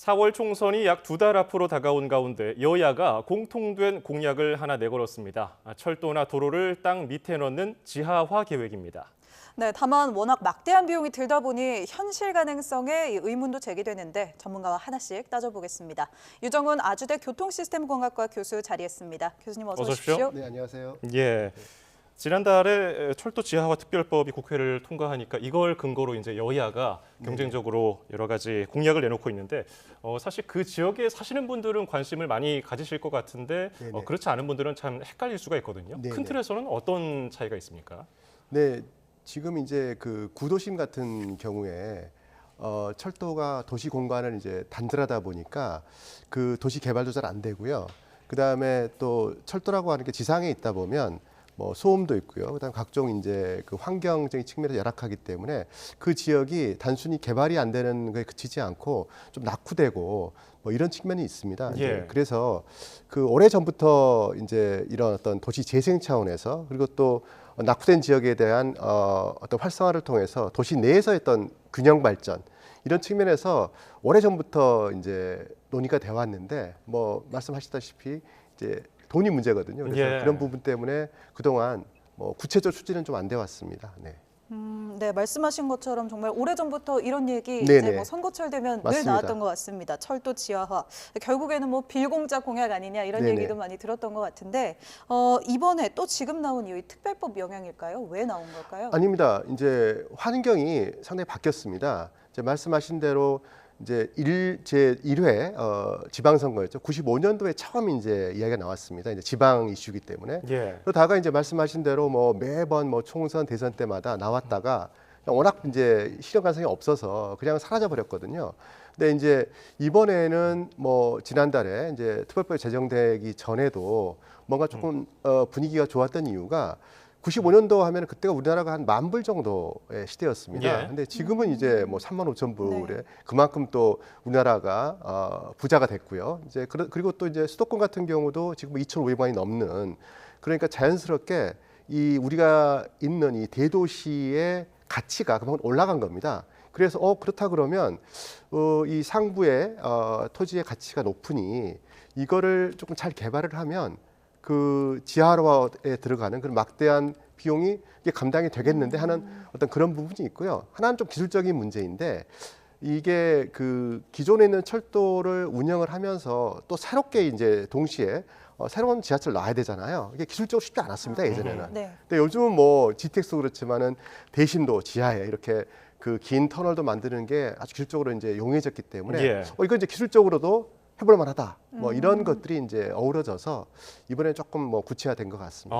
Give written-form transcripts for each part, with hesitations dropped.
4월 총선이 약 2달 앞으로 다가온 가운데 여야가 공통된 공약을 하나 내걸었습니다. 철도나 도로를 땅 밑에 넣는 지하화 계획입니다. 네, 다만 워낙 막대한 비용이 들다 보니 현실 가능성에 의문도 제기되는데 전문가와 하나씩 따져보겠습니다. 유정훈 아주대 교통시스템공학과 교수 자리했습니다. 교수님 어서 오십시오. 네, 안녕하세요. 예. 지난달에 철도 지하화 특별법이 국회를 통과하니까 이걸 근거로 이제 여야가 경쟁적으로 여러 가지 공약을 내놓고 있는데 사실 그 지역에 사시는 분들은 관심을 많이 가지실 것 같은데 그렇지 않은 분들은 참 헷갈릴 수가 있거든요. 네네. 큰 틀에서는 어떤 차이가 있습니까? 네, 지금 이제 그 구도심 같은 경우에 철도가 도시 공간을 이제 단절하다 보니까 그 도시 개발도 잘 안 되고요. 그 다음에 또 철도라고 하는 게 지상에 있다 보면 뭐 소음도 있고요. 그다음 각종 이제 그 환경적인 측면에서 열악하기 때문에 그 지역이 단순히 개발이 안 되는 거에 그치지 않고 좀 낙후되고 뭐 이런 측면이 있습니다. 예. 그래서 그 오래 전부터 이제 이런 어떤 도시 재생 차원에서 그리고 또 낙후된 지역에 대한 어떤 활성화를 통해서 도시 내에서 했던 균형 발전 이런 측면에서 오래 전부터 이제 논의가 돼 왔는데 뭐 말씀하셨다시피 이제 돈이 문제거든요. 그래서 예. 그런 부분 때문에 그동안 뭐 구체적 추진은 좀 안 돼 왔습니다. 네. 네, 말씀하신 것처럼 정말 오래전부터 이런 얘기 네네. 이제 뭐 선거철 되면 늘 맞습니다. 나왔던 것 같습니다. 철도 지하화. 결국에는 뭐 빌공짜 공약 아니냐 이런 네네. 얘기도 많이 들었던 것 같은데 이번에 또 지금 나온 이 특별법 영향일까요? 왜 나온 걸까요? 아닙니다. 이제 환경이 상당히 바뀌었습니다. 이제 말씀하신 대로 이제 제 1회 지방선거였죠. 95년도에 처음 이제 이야기가 나왔습니다. 이제 지방 이슈이기 때문에. 예. 그러다가 이제 말씀하신 대로 뭐 매번 뭐 총선 대선 때마다 나왔다가 워낙 이제 실현 가능성이 없어서 그냥 사라져 버렸거든요. 근데 이제 이번에는 뭐 지난달에 이제 특별법이 제정되기 전에도 뭔가 조금 분위기가 좋았던 이유가 95년도 하면 그때가 우리나라가 한 10,000불 정도의 시대였습니다. 예. 근데 지금은 이제 뭐 35,000불에 네. 그만큼 또 우리나라가 부자가 됐고요. 이제 그리고 또 이제 수도권 같은 경우도 지금 2,500만 원이 넘는 그러니까 자연스럽게 이 우리가 있는 이 대도시의 가치가 그만큼 올라간 겁니다. 그래서 그렇다 그러면 이 상부의 토지의 가치가 높으니 이거를 조금 잘 개발을 하면 그 지하화에 들어가는 그런 막대한 비용이 이게 감당이 되겠는데 하는 어떤 그런 부분이 있고요. 하나는 좀 기술적인 문제인데 이게 그 기존에 있는 철도를 운영을 하면서 또 새롭게 이제 동시에 새로운 지하철을 놔야 되잖아요. 이게 기술적으로 쉽지 않았습니다, 예전에는. 네. 근데 요즘은 뭐 GTX도 그렇지만은 대신도 지하에 이렇게 그 긴 터널도 만드는 게 아주 기술적으로 이제 용이해졌기 때문에 예. 이거 이제 기술적으로도 해볼 만하다. 뭐 이런 것들이 이제 어우러져서 이번에 조금 뭐 구체화된 것 같습니다.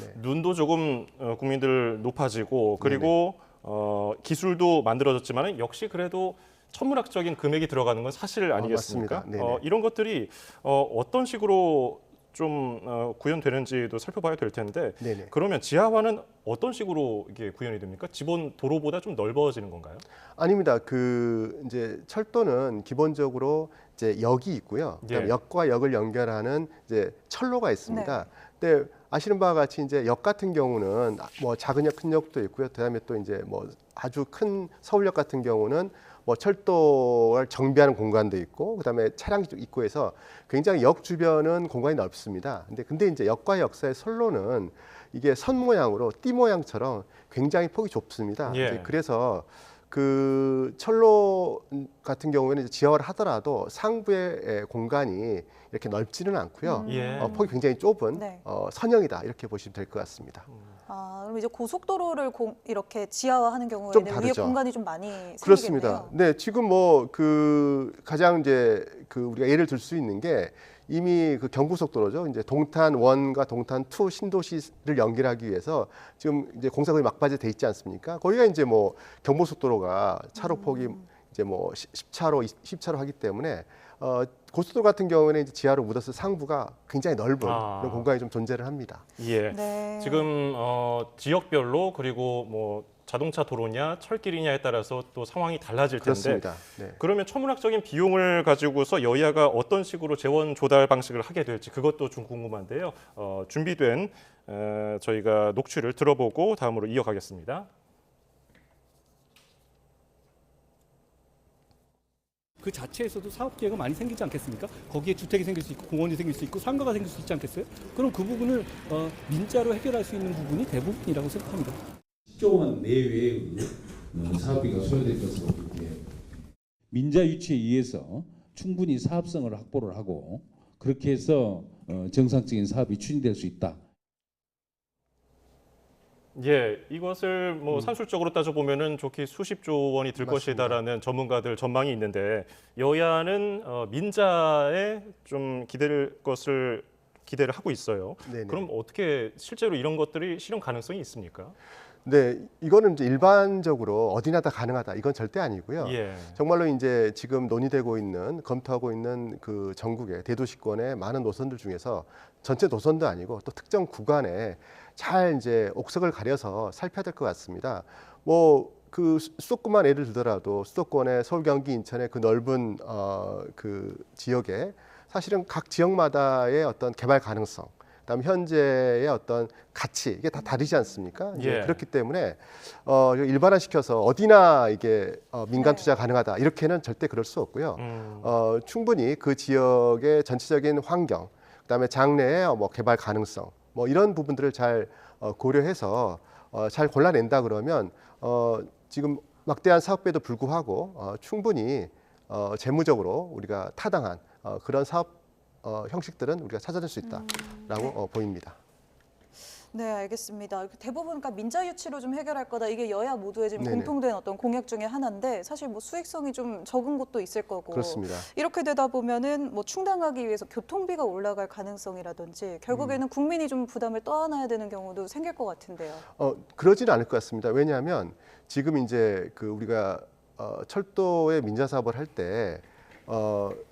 네. 눈도 조금 국민들 높아지고 그리고 기술도 만들어졌지만 역시 그래도 천문학적인 금액이 들어가는 건 사실 아니겠습니까? 맞습니다. 네네. 이런 것들이 어떤 식으로 좀 구현되는지도 살펴봐야 될 텐데 네네. 그러면 지하화는 어떤 식으로 이게 구현이 됩니까? 기본 도로보다 좀 넓어지는 건가요? 아닙니다. 그 이제 철도는 기본적으로 이제 역이 있고요. 그다음에 예. 역과 역을 연결하는 이제 철로가 있습니다. 근데 아시는 바와 같이 이제 역 같은 경우는 뭐 작은 역, 큰 역도 있고요. 그다음에 또 이제 뭐 아주 큰 서울역 같은 경우는 뭐 철도를 정비하는 공간도 있고 그다음에 차량이 있고 해서 굉장히 역 주변은 공간이 넓습니다. 근데 이제 역과 역사의 선로는 이게 선 모양으로 띠 모양처럼 굉장히 폭이 좁습니다. 예. 이제 그래서 그 철로 같은 경우에는 이제 지하화를 하더라도 상부의 공간이 이렇게 넓지는 않고요. 예. 폭이 굉장히 좁은 네. 선형이다 이렇게 보시면 될 것 같습니다. 그럼 이제 고속도로를 이렇게 지하화하는 좀 경우에는 위에 다르죠. 공간이 좀 많이 생기겠네요. 그렇습니다. 네, 지금 뭐 그 가장 이제 그 우리가 예를 들 수 있는 게 이미 그 경부속도로죠. 이제 동탄 1과 동탄 2 신도시를 연결하기 위해서 지금 이제 공사 거의 막바지에 돼 있지 않습니까? 거기가 이제 뭐 경부속도로가 차로 폭이 이제 뭐 10차로, 20차로 하기 때문에 고속도로 같은 경우에는 이제 지하로 묻어서 상부가 굉장히 넓은 그런 공간이 좀 존재를 합니다. 예. 네. 지금 지역별로 그리고 뭐 자동차 도로냐 철길이냐에 따라서 또 상황이 달라질 텐데 그렇습니다. 네. 그러면 천문학적인 비용을 가지고서 여야가 어떤 식으로 재원 조달 방식을 하게 될지 그것도 좀 궁금한데요. 준비된 저희가 녹취를 들어보고 다음으로 이어가겠습니다. 그 자체에서도 사업 기회가 많이 생기지 않겠습니까? 거기에 주택이 생길 수 있고 공원이 생길 수 있고 상가가 생길 수 있지 않겠어요? 그럼 그 부분을 민자로 해결할 수 있는 부분이 대부분이라고 생각합니다. 10조 원 내외의 사업비가 소요될 것으로 민자 유치에 의해서 충분히 사업성을 확보를 하고 그렇게 해서 정상적인 사업이 추진될 수 있다. 예, 이것을 뭐 산술적으로 따져보면은 좋게 수십조 원이 들 맞습니다. 것이다라는 전문가들 전망이 있는데 여야는 민자에 좀 기대를 하고 있어요. 네네. 그럼 어떻게 실제로 이런 것들이 실현 가능성이 있습니까? 네, 이거는 이제 일반적으로 어디나 다 가능하다. 이건 절대 아니고요. 예. 정말로 이제 지금 논의되고 있는 검토하고 있는 그 전국의 대도시권의 많은 노선들 중에서 전체 노선도 아니고 또 특정 구간에 잘 이제 옥석을 가려서 살펴야 될 것 같습니다. 뭐 그 수도권만 예를 들더라도 수도권의 서울, 경기, 인천의 그 넓은 그 지역에 사실은 각 지역마다의 어떤 개발 가능성, 그다음 현재의 어떤 가치 이게 다 다르지 않습니까? 이제 예. 그렇기 때문에 일반화시켜서 어디나 이게 민간 네. 투자 가능하다 이렇게는 절대 그럴 수 없고요. 충분히 그 지역의 전체적인 환경, 그다음에 장래의 뭐 개발 가능성, 뭐 이런 부분들을 잘 고려해서 잘 골라낸다 그러면 지금 막대한 사업비에도 불구하고 충분히 재무적으로 우리가 타당한 그런 사업 형식들은 우리가 찾아낼 수 있다라고 보입니다. 네, 알겠습니다. 대부분 그러니까 민자 유치로 좀 해결할 거다. 이게 여야 모두의 지금 네네. 공통된 어떤 공약 중에 하나인데 사실 뭐 수익성이 좀 적은 곳도 있을 거고. 그렇습니다. 이렇게 되다 보면은 뭐 충당하기 위해서 교통비가 올라갈 가능성이라든지 결국에는 국민이 좀 부담을 떠안아야 되는 경우도 생길 것 같은데요. 그러지는 않을 것 같습니다. 왜냐하면 지금 이제 그 우리가 철도의 민자 사업을 할 때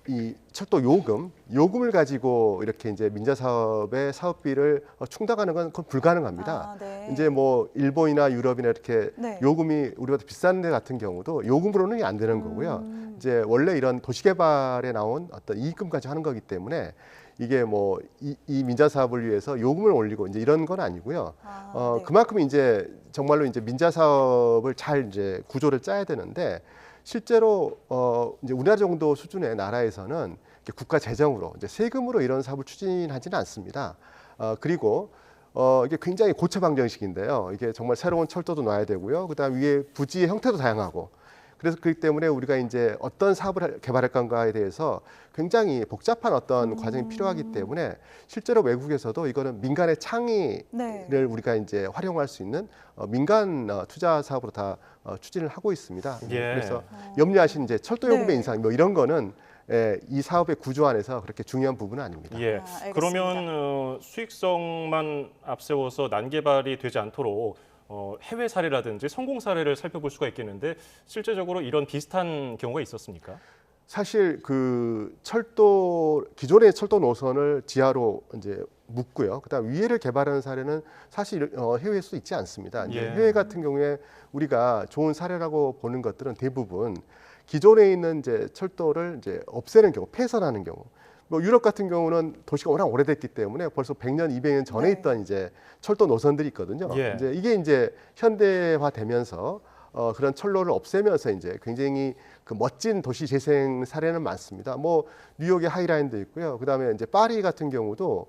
이 철도 요금을 가지고 이렇게 이제 민자 사업의 사업비를 충당하는 건 그건 불가능합니다. 아, 네. 이제 뭐 일본이나 유럽이나 이렇게 네. 요금이 우리보다 비싼 데 같은 경우도 요금으로는 안 되는 거고요. 이제 원래 이런 도시개발에 나온 어떤 이익금까지 하는 거기 때문에 이게 뭐 이 민자 사업을 위해서 요금을 올리고 이제 이런 건 아니고요. 네. 그만큼 이제 정말로 이제 민자 사업을 잘 이제 구조를 짜야 되는데 실제로 이제 우리나라 정도 수준의 나라에서는 이렇게 국가 재정으로 이제 세금으로 이런 사업을 추진하지는 않습니다. 그리고 이게 굉장히 고차 방정식인데요. 이게 정말 새로운 철도도 놔야 되고요. 그다음 위에 부지의 형태도 다양하고. 그래서 그렇기 때문에 우리가 이제 어떤 사업을 개발할 건가에 대해서 굉장히 복잡한 어떤 과정이 필요하기 때문에 실제로 외국에서도 이거는 민간의 창의를 네. 우리가 이제 활용할 수 있는 민간 투자 사업으로 다 추진을 하고 있습니다. 예. 그래서 염려하신 이제 철도 요금의 네. 인상 뭐 이런 거는 이 사업의 구조 안에서 그렇게 중요한 부분은 아닙니다. 예. 알겠습니다. 그러면 수익성만 앞세워서 난개발이 되지 않도록 해외 사례라든지 성공 사례를 살펴볼 수가 있겠는데 실제적으로 이런 비슷한 경우가 있었습니까? 사실 그 기존의 철도 노선을 지하로 이제 묶고요. 그다음 위에를 개발하는 사례는 사실 해외에서 있지 않습니다. 이제 예. 해외 같은 경우에 우리가 좋은 사례라고 보는 것들은 대부분 기존에 있는 이제 철도를 이제 없애는 경우, 폐선하는 경우. 뭐 유럽 같은 경우는 도시가 워낙 오래됐기 때문에 벌써 100년, 200년 전에 네. 있던 이제 철도 노선들이 있거든요. 예. 이제 이게 이제 현대화되면서 그런 철로를 없애면서 이제 굉장히 그 멋진 도시 재생 사례는 많습니다. 뭐 뉴욕의 하이라인도 있고요. 그다음에 이제 파리 같은 경우도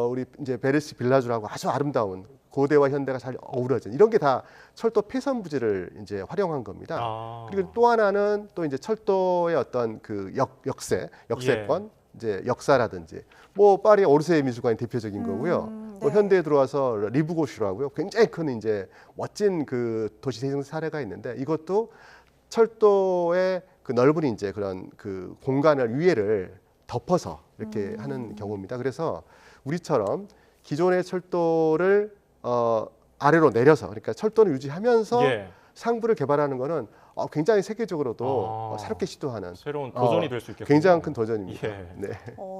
우리 이제 베르시 빌라주라고 아주 아름다운 고대와 현대가 잘 어우러진 이런 게 다 철도 폐선 부지를 이제 활용한 겁니다. 그리고 또 하나는 또 이제 철도의 어떤 그 역세권 이제 역사라든지 뭐 파리 오르세 미술관이 대표적인 거고요. 뭐 네. 현대에 들어와서 리브고슈라고요. 굉장히 큰 이제 멋진 그 도시 재생 사례가 있는데 이것도 철도의 그 넓은 이제 그런 그 공간을 위에를 덮어서 이렇게 하는 경우입니다. 그래서 우리처럼 기존의 철도를 아래로 내려서 그러니까 철도를 유지하면서 예. 상부를 개발하는 거는 굉장히 세계적으로도 새롭게 시도하는 새로운 도전이 될 수 있겠군요. 굉장히 큰 도전입니다. 예. 네.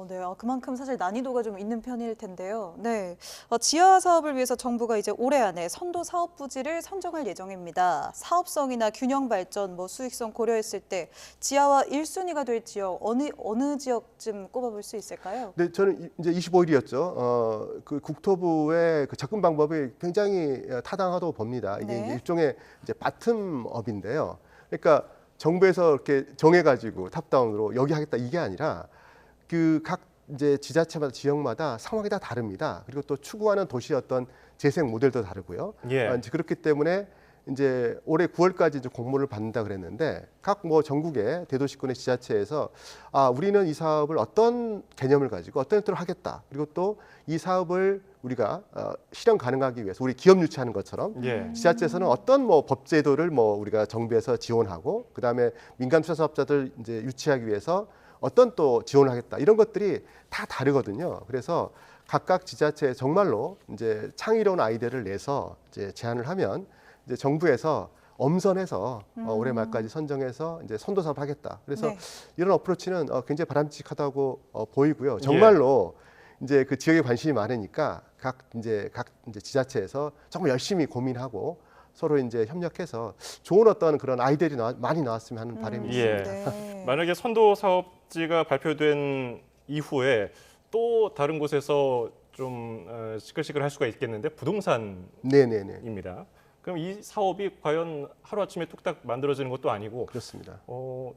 네. 그만큼 사실 난이도가 좀 있는 편일 텐데요. 네. 지하 사업을 위해서 정부가 이제 올해 안에 선도 사업 부지를 선정할 예정입니다. 사업성이나 균형 발전, 뭐 수익성 고려했을 때 지하와 1순위가 될 지역 어느 지역쯤 꼽아볼 수 있을까요? 네, 저는 이제 25일이었죠. 그 국토부의 그 접근 방법이 굉장히 타당하다고 봅니다. 이게 네. 이제 일종의 이제 바텀업인데요. 그러니까 정부에서 이렇게 정해가지고 탑다운으로 여기 하겠다 이게 아니라 그 각 이제 지자체마다 지역마다 상황이 다 다릅니다. 그리고 또 추구하는 도시의 어떤 재생 모델도 다르고요. 예. 이제 그렇기 때문에 이제 올해 9월까지 이제 공모를 받는다 그랬는데 각 뭐 전국의 대도시권의 지자체에서 우리는 이 사업을 어떤 개념을 가지고 어떤 형태로 하겠다. 그리고 또 이 사업을 우리가 실현 가능하기 위해서 우리 기업 유치하는 것처럼 예. 지자체에서는 어떤 뭐 법제도를 뭐 우리가 정부에서 지원하고 그다음에 민간 투자 사업자들 이제 유치하기 위해서 어떤 또 지원을 하겠다. 이런 것들이 다 다르거든요. 그래서 각각 지자체에 정말로 이제 창의로운 아이디어를 내서 이제 제안을 하면 이제 정부에서 엄선해서 올해 말까지 선정해서 이제 선도 사업을 하겠다. 그래서 네. 이런 어프로치는 굉장히 바람직하다고 보이고요. 정말로 이제 그 지역에 관심이 많으니까 각 이제 지자체에서 정말 열심히 고민하고 서로 이제 협력해서 좋은 어떤 그런 아이디어들이 많이 나왔으면 하는 바람이 있습니다. 네. 만약에 선도 사업지가 발표된 이후에 또 다른 곳에서 좀 시끌시끌할 수가 있겠는데 부동산입니다. 네네네. 그럼 이 사업이 과연 하루아침에 뚝딱 만들어지는 것도 아니고 그렇습니다.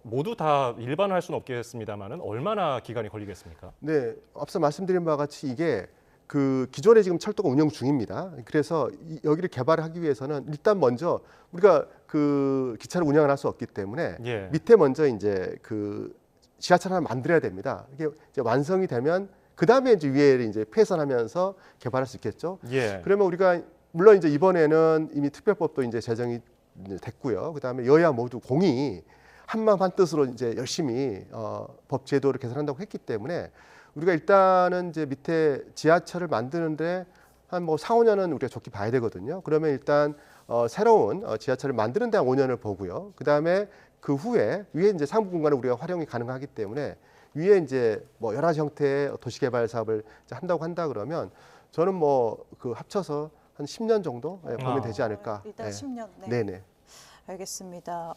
모두 다 일반화할 수는 없겠습니다만은 얼마나 기간이 걸리겠습니까? 네, 앞서 말씀드린 바와 같이 이게 그 기존에 지금 철도가 운영 중입니다. 그래서 여기를 개발하기 위해서는 일단 먼저 우리가 그 기차를 운영을 할 수 없기 때문에 예. 밑에 먼저 이제 그 지하철을 하나 만들어야 됩니다. 이게 이제 완성이 되면 그 다음에 이제 위에 이제 폐선하면서 개발할 수 있겠죠. 예. 그러면 우리가 물론 이제 이번에는 이미 특별법도 이제 제정이 이제 됐고요. 그 다음에 여야 모두 공이 한마음 한뜻으로 이제 열심히 법 제도를 개선한다고 했기 때문에 우리가 일단은 이제 밑에 지하철을 만드는데 한 뭐 4, 5년은 우리가 좋게 봐야 되거든요. 그러면 일단 새로운 지하철을 만드는 데 한 5년을 보고요. 그 다음에 그 후에 위에 이제 상부 공간을 우리가 활용이 가능하기 때문에 위에 이제 뭐 여러 가지 형태의 도시개발 사업을 이제 한다 그러면 저는 뭐 그 합쳐서 한 10년 정도 보면 되지 않을까. 일단 네. 10년. 네. 네네. 알겠습니다.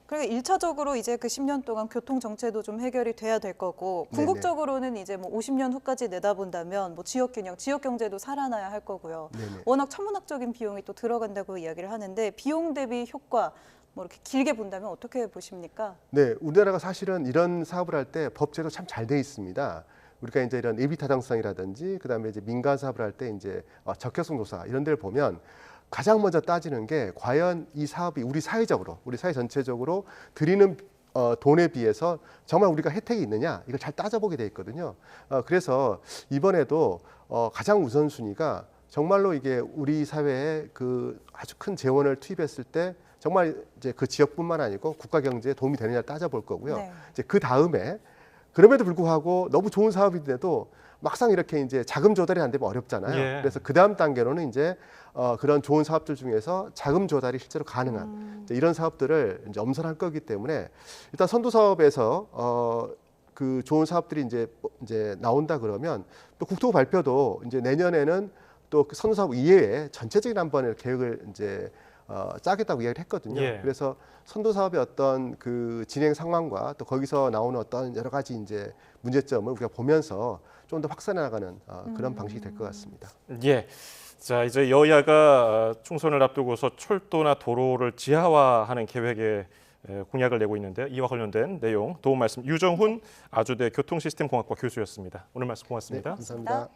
그리고 1차적으로 이제 그 10년 동안 교통 정체도 좀 해결이 돼야 될 거고 네네. 궁극적으로는 이제 뭐 50년 후까지 내다본다면 뭐 지역 균형, 지역 경제도 살아나야 할 거고요. 네네. 워낙 천문학적인 비용이 또 들어간다고 이야기를 하는데 비용 대비 효과 뭐 이렇게 길게 본다면 어떻게 보십니까? 네, 우리나라가 사실은 이런 사업을 할 때 법제도 참 잘 돼 있습니다. 우리가 이제 이런 예비 타당성이라든지 그다음에 이제 민간 사업을 할 때 이제 적격성 조사 이런 데를 보면 가장 먼저 따지는 게 과연 이 사업이 우리 사회 전체적으로 드리는 돈에 비해서 정말 우리가 혜택이 있느냐 이걸 잘 따져보게 돼 있거든요. 그래서 이번에도 가장 우선순위가 정말로 이게 우리 사회에 그 아주 큰 재원을 투입했을 때 정말 이제 그 지역뿐만 아니고 국가 경제에 도움이 되느냐를 따져볼 거고요. 네. 이제 그 다음에 그럼에도 불구하고 너무 좋은 사업인데도 막상 이렇게 이제 자금 조달이 안 되면 어렵잖아요. 예. 그래서 그 다음 단계로는 이제 그런 좋은 사업들 중에서 자금 조달이 실제로 가능한 이제 이런 사업들을 이제 엄선할 거기 때문에 일단 선도 사업에서 그 좋은 사업들이 이제 나온다 그러면 또 국토부 발표도 이제 내년에는 또 그 선도 사업 이외에 전체적인 한번 계획을 이제 짜겠다고 이야기를 했거든요. 예. 그래서 선도 사업의 어떤 그 진행 상황과 또 거기서 나오는 어떤 여러 가지 이제 문제점을 우리가 보면서 좀 더 확산해 나가는 그런 방식이 될 것 같습니다. 예. 자, 이제 여야가 총선을 앞두고서 철도나 도로를 지하화하는 계획에 공약을 내고 있는데 이와 관련된 내용 도움 말씀 유정훈 아주대 교통시스템공학과 교수였습니다. 오늘 말씀 고맙습니다. 네, 감사합니다.